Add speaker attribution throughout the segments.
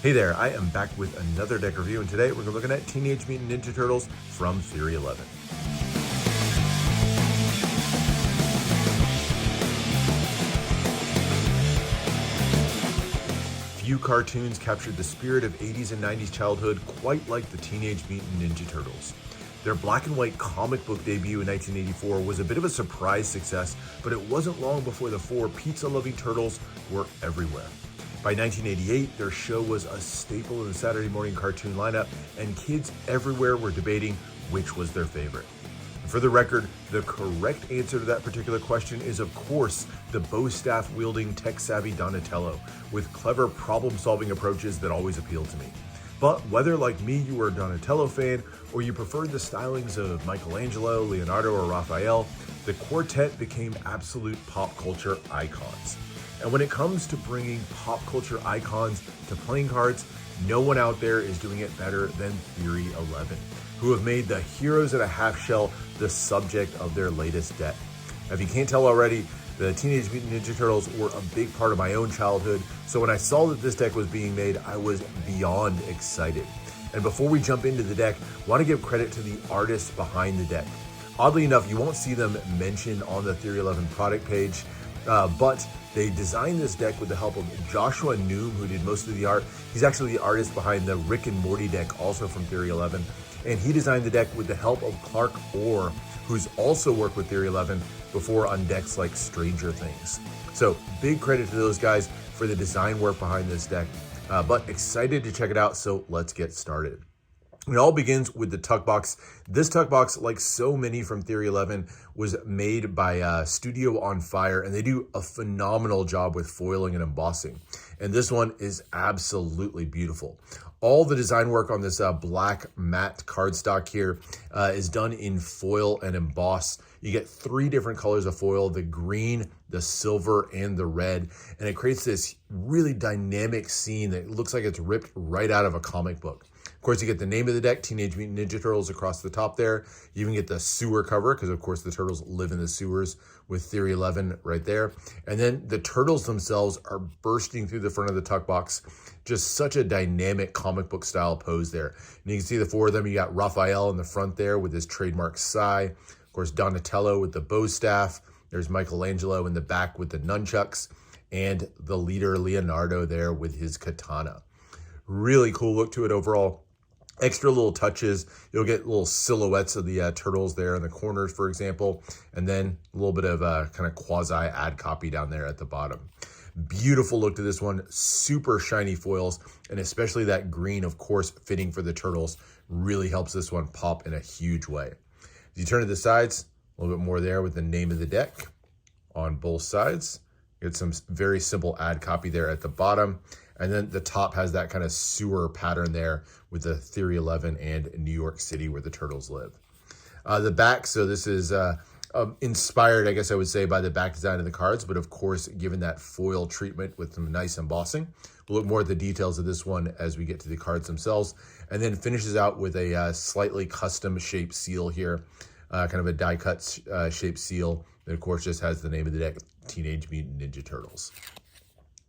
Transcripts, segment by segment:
Speaker 1: Hey there, I am back with another deck review, and today we're looking at Teenage Mutant Ninja Turtles from Theory11. Few cartoons captured the spirit of 80s and 90s childhood quite like the Teenage Mutant Ninja Turtles. Their black and white comic book debut in 1984 was a bit of a surprise success, but it wasn't long before the four pizza-loving turtles were everywhere. By 1988, their show was a staple in the Saturday morning cartoon lineup, and kids everywhere were debating which was their favorite. For the record, the correct answer to that particular question is, of course, the bow staff wielding tech-savvy Donatello, with clever problem-solving approaches that always appealed to me. But whether, like me, you were a Donatello fan, or you preferred the stylings of Michelangelo, Leonardo, or Raphael, the quartet became absolute pop culture icons. And when it comes to bringing pop culture icons to playing cards, no one out there is doing it better than Theory11, who have made the Heroes in a Half Shell the subject of their latest deck. Now, if you can't tell already, the Teenage Mutant Ninja Turtles were a big part of my own childhood, so when I saw that this deck was being made, I was beyond excited. And before we jump into the deck, I want to give credit to the artists behind the deck. Oddly enough, you won't see them mentioned on the Theory11 product page, but they designed this deck with the help of Joshua Noom, who did most of the art. He's actually the artist behind the Rick and Morty deck, also from Theory11. And he designed the deck with the help of Clark Orr, who's also worked with Theory11 before on decks like Stranger Things. So big credit to those guys for the design work behind this deck. But excited to check it out, so let's get started. It all begins with the tuck box. This tuck box, like so many from Theory11, was made by Studio on Fire, and they do a phenomenal job with foiling and embossing. And this one is absolutely beautiful. All the design work on this black matte cardstock here is done in foil and emboss. You get three different colors of foil: the green, the silver, and the red. And it creates this really dynamic scene that looks like it's ripped right out of a comic book. Of course, you get the name of the deck, Teenage Mutant Ninja Turtles, across the top there. You even get the sewer cover, because of course the turtles live in the sewers, with Theory11 right there. And then the turtles themselves are bursting through the front of the tuck box. Just such a dynamic comic book style pose there. And you can see the four of them. You got Raphael in the front there with his trademark sai. Of course, Donatello with the bow staff. There's Michelangelo in the back with the nunchucks. And the leader, Leonardo, there with his katana. Really cool look to it overall. Extra little touches. You'll get little silhouettes of the turtles there in the corners, for example, and then a little bit of a kind of quasi ad copy down there at the bottom. Beautiful look to this one. Super shiny foils, and especially that green, of course, fitting for the turtles, really helps this one pop in a huge way. As you turn to the sides, a little bit more there with the name of the deck on both sides. You get some very simple ad copy there at the bottom. And then the top has that kind of sewer pattern there with the Theory11 and New York City where the turtles live. The back, so this is inspired, I guess I would say, by the back design of the cards, but of course, given that foil treatment with some nice embossing. We'll look more at the details of this one as we get to the cards themselves, and then finishes out with a slightly custom shaped seal here, kind of a die cut shaped seal that of course just has the name of the deck, Teenage Mutant Ninja Turtles.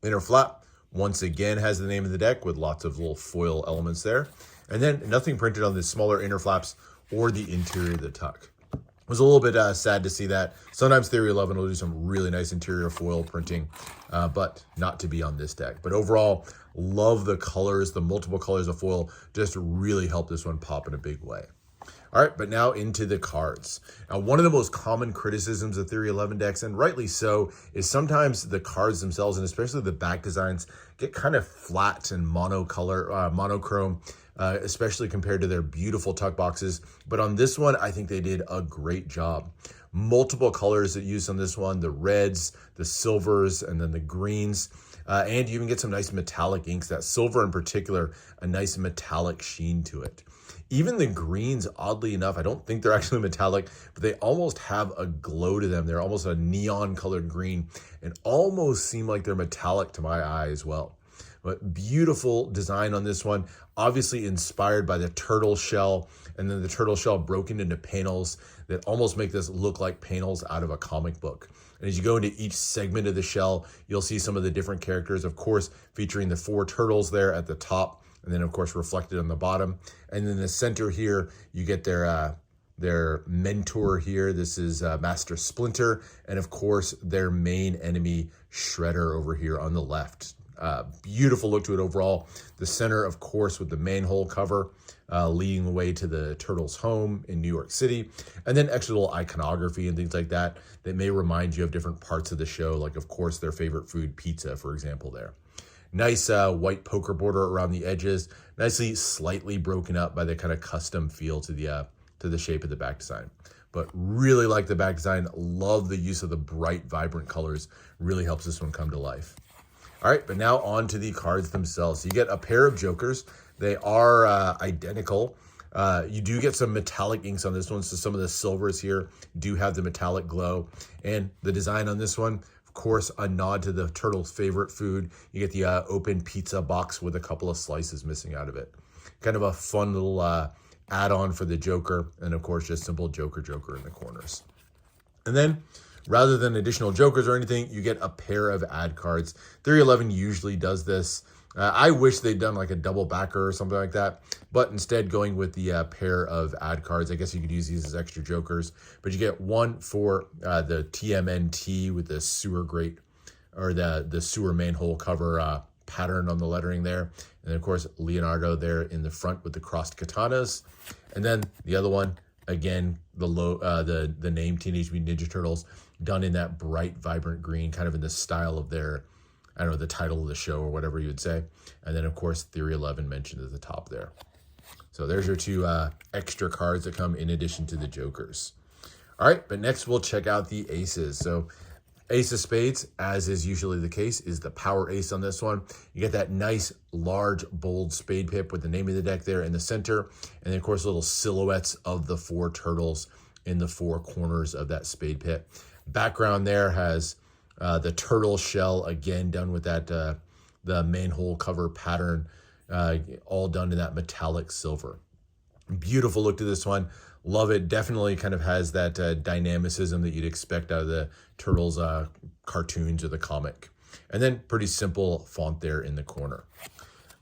Speaker 1: Inner flap once again has the name of the deck with lots of little foil elements there. And then nothing printed on the smaller inner flaps or the interior of the tuck. It was a little bit sad to see that. Sometimes Theory11 will do some really nice interior foil printing, but not to be on this deck. But overall, love the colors, the multiple colors of foil, just really help this one pop in a big way. All right, but now into the cards. Now, one of the most common criticisms of Theory11 decks, and rightly so, is sometimes the cards themselves, and especially the back designs, get kind of flat and monochrome, especially compared to their beautiful tuck boxes. But on this one, I think they did a great job. Multiple colors that used on this one: the reds, the silvers, and then the greens. And you even get some nice metallic inks. That silver in particular, a nice metallic sheen to it. Even the greens, oddly enough, I don't think they're actually metallic, but they almost have a glow to them. They're almost a neon colored green and almost seem like they're metallic to my eye as well. But beautiful design on this one, obviously inspired by the turtle shell, and then the turtle shell broken into panels that almost make this look like panels out of a comic book. And as you go into each segment of the shell, you'll see some of the different characters, of course, featuring the 4 turtles there at the top, and then of course reflected on the bottom. And in the center here, you get their mentor here. This is Master Splinter, and of course their main enemy Shredder over here on the left. Beautiful look to it overall. The center, of course, with the manhole cover leading the way to the turtles' home in New York City, and then extra little iconography and things like that that may remind you of different parts of the show, like of course their favorite food, pizza, for example. There, nice white poker border around the edges, nicely slightly broken up by the kind of custom feel to the shape of the back design. But really like the back design. Love the use of the bright, vibrant colors. Really helps this one come to life. All right, but now on to the cards themselves. So you get a pair of Jokers. They are identical. You do get some metallic inks on this one, so some of the silvers here do have the metallic glow. And the design on this one, of course, a nod to the turtle's favorite food. You get the open pizza box with a couple of slices missing out of it. Kind of a fun little add-on for the Joker, and of course, just simple Joker in the corners. And then, rather than additional Jokers or anything, you get a pair of ad cards. Theory11 usually does this. I wish they'd done like a double backer or something like that, but instead going with the pair of ad cards. I guess you could use these as extra Jokers, but you get one for the TMNT with the sewer grate, or the sewer manhole cover pattern on the lettering there. And of course, Leonardo there in the front with the crossed katanas. And then the other one, again, the name Teenage Mutant Ninja Turtles, done in that bright, vibrant green, kind of in the style of their, I don't know, the title of the show or whatever you would say. And then, of course, Theory11 mentioned at the top there. So there's your 2 extra cards that come in addition to the Jokers. All right, but next we'll check out the aces. So Ace of Spades, as is usually the case, is the power ace on this one. You get that nice, large, bold spade pip with the name of the deck there in the center. And then, of course, little silhouettes of the 4 turtles in the 4 corners of that spade pip. Background there has the turtle shell, again, done with that the manhole cover pattern, all done in that metallic silver. Beautiful look to this one. Love it. Definitely kind of has that dynamicism that you'd expect out of the Turtles cartoons or the comic. And then pretty simple font there in the corner.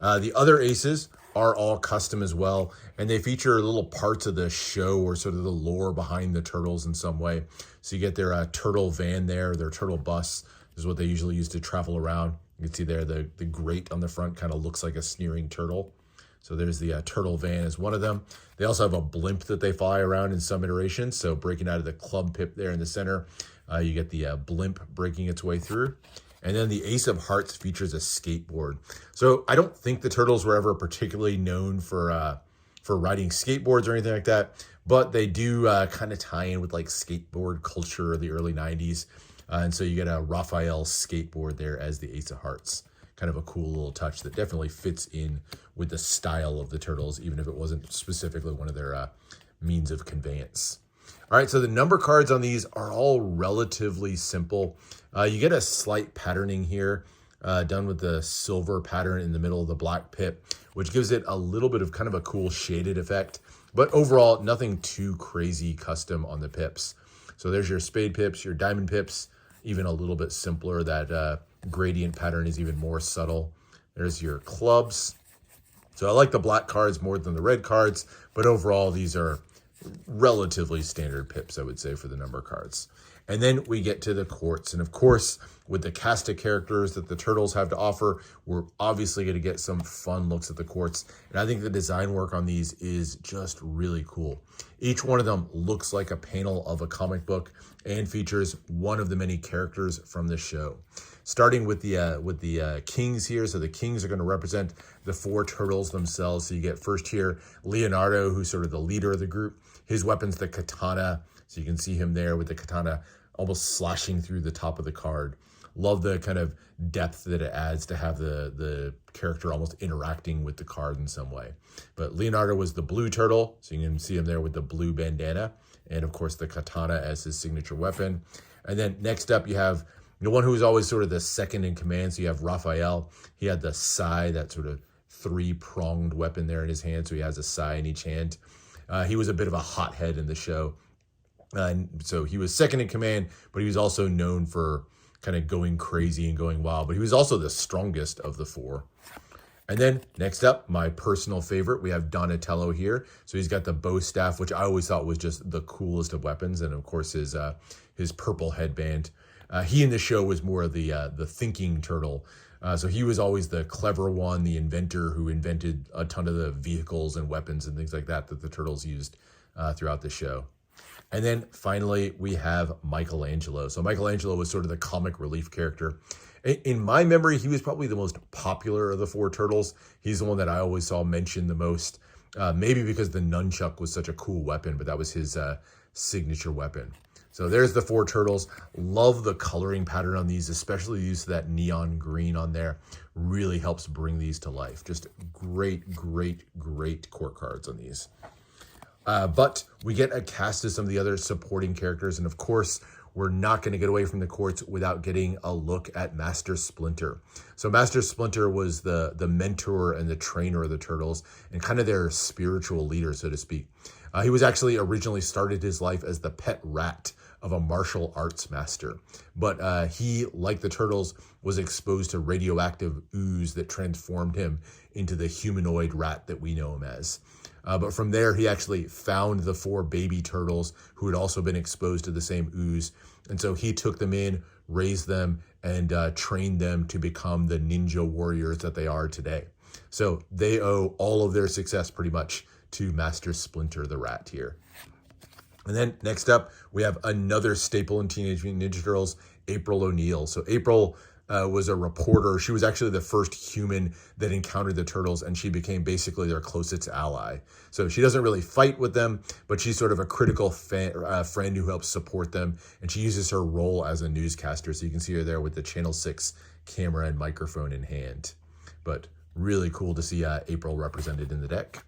Speaker 1: The other aces are all custom as well, and they feature little parts of the show or sort of the lore behind the Turtles in some way. So you get their turtle van there, their turtle bus. This is what they usually use to travel around. You can see there the grate on the front kind of looks like a sneering turtle. So there's the turtle van as one of them. They also have a blimp that they fly around in some iterations. So breaking out of the club pip there in the center, you get the blimp breaking its way through. And then the Ace of Hearts features a skateboard. So I don't think the Turtles were ever particularly known for riding skateboards or anything like that, but they do kind of tie in with like skateboard culture of the early 90s. And so you get a Raphael skateboard there as the Ace of Hearts. Kind of a cool little touch that definitely fits in with the style of the Turtles, even if it wasn't specifically one of their means of conveyance. All right, so the number cards on these are all relatively simple. You get a slight patterning here, done with the silver pattern in the middle of the black pip, which gives it a little bit of kind of a cool shaded effect. But overall, nothing too crazy custom on the pips. So there's your spade pips, your diamond pips, even a little bit simpler. That gradient pattern is even more subtle. There's your clubs. So I like the black cards more than the red cards, but overall these are relatively standard pips, I would say, for the number cards. And then we get to the courts. And of course, with the cast of characters that the Turtles have to offer, we're obviously going to get some fun looks at the courts. And I think the design work on these is just really cool. Each one of them looks like a panel of a comic book and features one of the many characters from the show. Starting with the kings here. So the kings are going to represent the 4 turtles themselves. So you get first here Leonardo, who's sort of the leader of the group. His weapon's the katana. So you can see him there with the katana almost slashing through the top of the card. Love the kind of depth that it adds to have the character almost interacting with the card in some way. But Leonardo was the blue turtle, so you can see him there with the blue bandana, and of course the katana as his signature weapon. And then next up you have The one who was always sort of the second in command. So you have Raphael. He had the sai, that sort of three-pronged weapon there in his hand. So he has a sai in each hand. He was a bit of a hothead in the show. So he was second in command, but he was also known for kind of going crazy and going wild. But he was also the strongest of the four. And then next up, my personal favorite, we have Donatello here. So he's got the bow staff, which I always thought was just the coolest of weapons. And of course, his purple headband. He in the show was more of the thinking turtle. So he was always the clever one, the inventor who invented a ton of the vehicles and weapons and things like that the turtles used throughout the show. And then finally, we have Michelangelo. So Michelangelo was sort of the comic relief character. In my memory, he was probably the most popular of the four turtles. He's the one that I always saw mentioned the most, maybe because the nunchuck was such a cool weapon, but that was his signature weapon. So there's the four turtles. Love the coloring pattern on these, especially the use of that neon green on there. Really helps bring these to life. Just great, great, great court cards on these. But we get a cast of some of the other supporting characters. And of course, we're not going to get away from the courts without getting a look at Master Splinter. So Master Splinter was the mentor and the trainer of the turtles and kind of their spiritual leader, so to speak. He was actually originally started his life as the pet rat of a martial arts master. But he, like the turtles, was exposed to radioactive ooze that transformed him into the humanoid rat that we know him as. But from there, he actually found the four baby turtles who had also been exposed to the same ooze. And so he took them in, raised them, and trained them to become the ninja warriors that they are today. So they owe all of their success pretty much to Master Splinter the Rat here. And then next up, we have another staple in Teenage Mutant Ninja Turtles, April O'Neil. So April was a reporter. She was actually the first human that encountered the turtles, and she became basically their closest ally. So she doesn't really fight with them, but she's sort of a critical friend who helps support them, and she uses her role as a newscaster. So you can see her there with the Channel 6 camera and microphone in hand. But really cool to see April represented in the deck.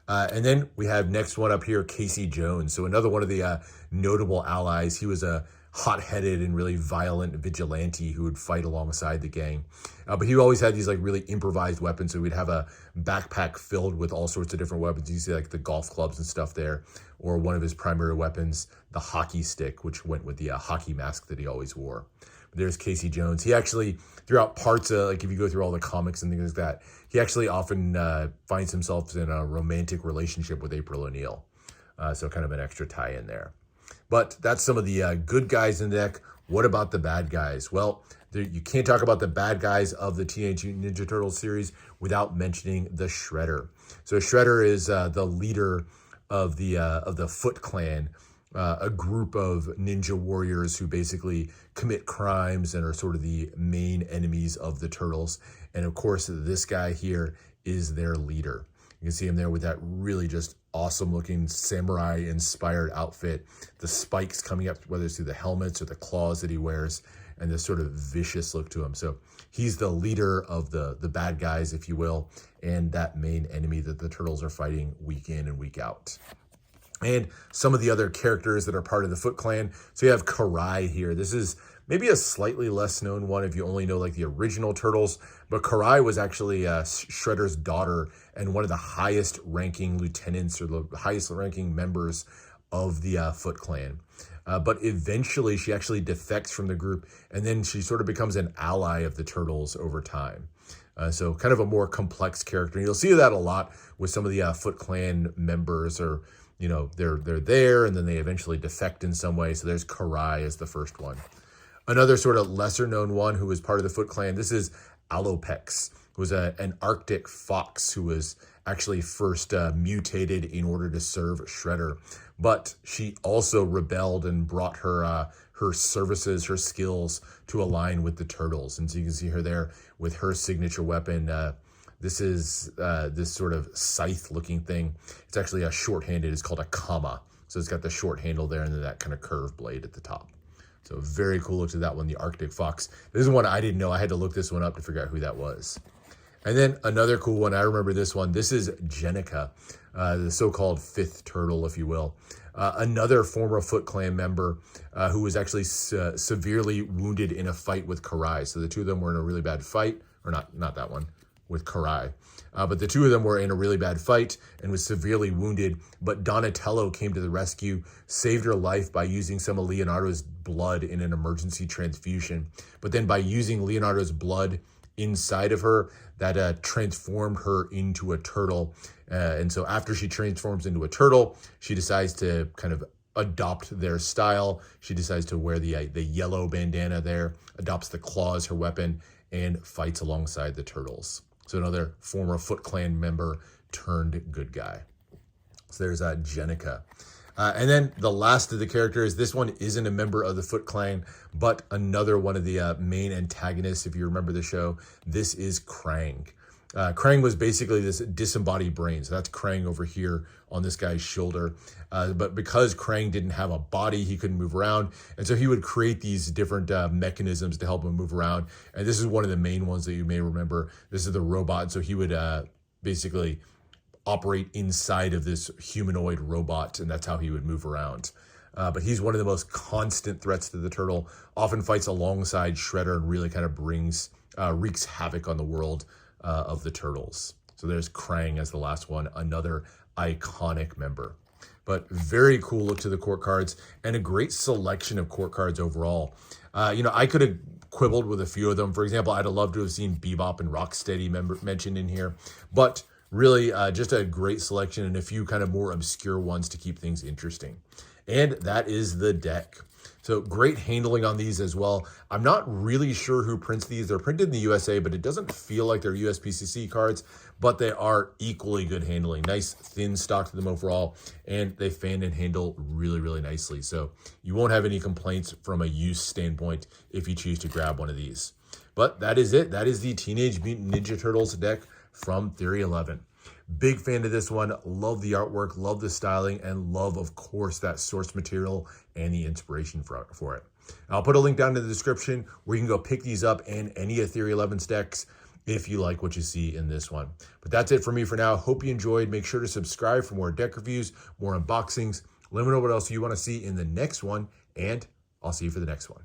Speaker 1: And then we have next one up here, Casey Jones. So another one of the notable allies. He was a hot-headed and really violent vigilante who would fight alongside the gang. But he always had these like really improvised weapons. So we'd have a backpack filled with all sorts of different weapons. You see like the golf clubs and stuff there, or one of his primary weapons, the hockey stick, which went with the hockey mask that he always wore. But there's Casey Jones. He actually, throughout parts of, like if you go through all the comics and things like that, he actually often finds himself in a romantic relationship with April O'Neil. So kind of an extra tie in there. But that's some of the good guys in the deck. What about the bad guys? Well, you can't talk about the bad guys of the Teenage Mutant Ninja Turtles series without mentioning the Shredder. So Shredder is the leader of the Foot Clan, a group of ninja warriors who basically commit crimes and are sort of the main enemies of the Turtles. And of course, this guy here is their leader. You can see him there with that really just awesome looking samurai inspired outfit, the spikes coming up, whether it's through the helmets or the claws that he wears, and this sort of vicious look to him. So he's the leader of the bad guys, if you will, and that main enemy that the Turtles are fighting week in and week out. And some of the other characters that are part of the Foot Clan. So you have Karai here. This is maybe a slightly less known one if you only know like the original Turtles, but Karai was actually Shredder's daughter and one of the highest ranking lieutenants or the highest ranking members of the Foot Clan. But eventually she actually defects from the group, and then she sort of becomes an ally of the Turtles over time. So kind of a more complex character. And you'll see that a lot with some of the Foot Clan members, or you know, they're there and then they eventually defect in some way. So there's Karai as the first one. Another sort of lesser known one who was part of the Foot Clan, this is Alopex, who was an Arctic fox who was actually first mutated in order to serve Shredder. But she also rebelled and brought her services, her skills to align with the Turtles. And so you can see her there with her signature weapon. This is this sort of scythe-looking thing. It's actually a short-handed. It's called a kama. So it's got the short handle there and then that kind of curved blade at the top. So very cool look to that one, the Arctic Fox. This is one I didn't know. I had to look this one up to figure out who that was. And then another cool one, I remember this one. This is Jenica, the so-called fifth turtle, if you will. Another former Foot Clan member who was actually severely wounded in a fight with Karai. So the two of them were in a really bad fight, or not that one, with Karai. But the two of them were in a really bad fight and was severely wounded. But Donatello came to the rescue, saved her life by using some of Leonardo's blood in an emergency transfusion. But then by using Leonardo's blood inside of her, that transformed her into a turtle. And so after she transforms into a turtle, she decides to kind of adopt their style. She decides to wear the yellow bandana there, adopts the claw as her weapon, and fights alongside the turtles. So another former Foot Clan member turned good guy. So there's Jenica. And then the last of the characters, this one isn't a member of the Foot Clan, but another one of the main antagonists, if you remember the show. This is Krang. Krang was basically this disembodied brain. So that's Krang over here on this guy's shoulder. But because Krang didn't have a body, he couldn't move around. And so he would create these different mechanisms to help him move around. And this is one of the main ones that you may remember. This is the robot. So he would basically operate inside of this humanoid robot, and that's how he would move around. But he's one of the most constant threats to the turtle, often fights alongside Shredder and really kind of wreaks havoc on the world of the turtles. So there's Krang as the last one, another iconic member. But very cool look to the court cards and a great selection of court cards overall. I could have quibbled with a few of them. For example, I'd have loved to have seen Bebop and Rocksteady mentioned in here, but really just a great selection and a few kind of more obscure ones to keep things interesting. And that is the deck. So great handling on these as well. I'm not really sure who prints these. They're printed in the USA, but it doesn't feel like they're USPCC cards, but they are equally good handling. Nice thin stock to them overall, and they fan and handle really, really nicely. So you won't have any complaints from a use standpoint if you choose to grab one of these. But that is it. That is the Teenage Mutant Ninja Turtles deck from Theory11. Big fan of this one. Love the artwork, love the styling, and love, of course, that source material and the inspiration for it. I'll put a link down in the description where you can go pick these up and any of Theory11's decks if you like what you see in this one. But that's it for me for now. Hope you enjoyed. Make sure to subscribe for more deck reviews, more unboxings. Let me know what else you want to see in the next one, and I'll see you for the next one.